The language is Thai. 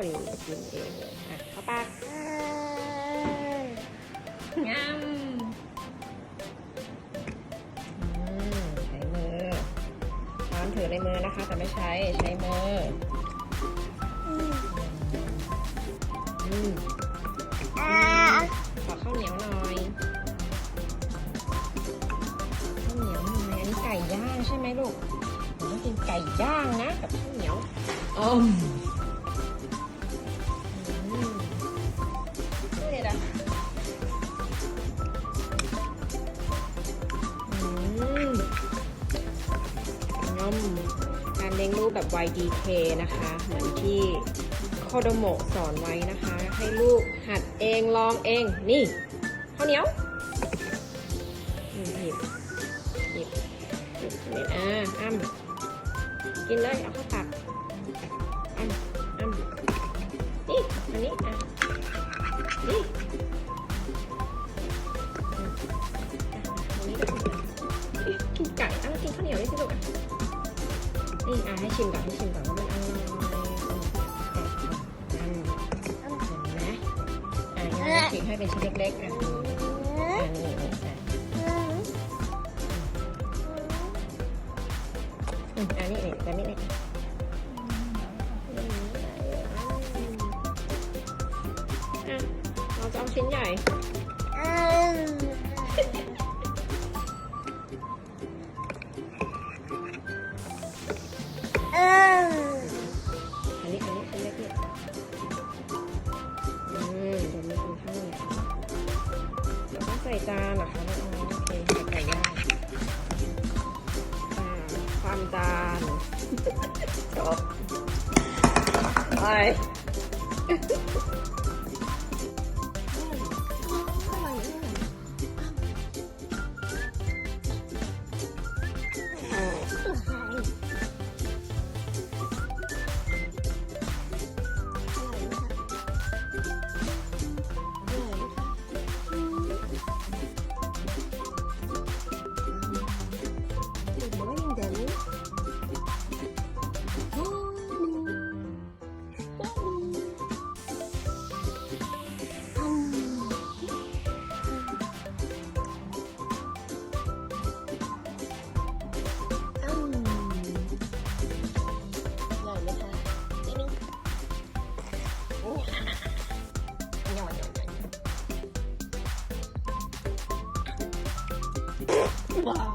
นี่กินเองเลยอ่ะเข้าปากงามใช้มือช้อนถือในมือนะคะแต่ไม่ใช้มือขอข้าวเหนียวหน่อยข้าวเหนียวหน่อยอันนี้ไก่ย่างใช่ไหมลูกผมต้องกินไก่ย่างนะกับข้าวเหนียวนี่นะการเลี้ยงลูกแบบ YDK นะคะเหมือนที่โคโดโมะสอนไว้นะคะให้ลูกหัดเองลองเองนี่ข้าวเหนียวหยิบนี่กินเลยเอาเข้าปากนี่อันนี้นี่อันนี้ก็กินไก่กินข้าวเหนียวได้สิลูกนี่ให้ชิมก่อนว่ามันอร่อยเห็นไหมงั้นฉีกให้เป็นชิ้นเล็กๆนี่แต่นี่เราจะเอาชิ้นใหญ่อันนี้ชิ้นเล็กเนี่ยเดี๋ยวมีกินข้าวเหนียวแล้วก็ใส่จานนะคะโอเคใส่ไก่ย่างความจานจบไปว้าว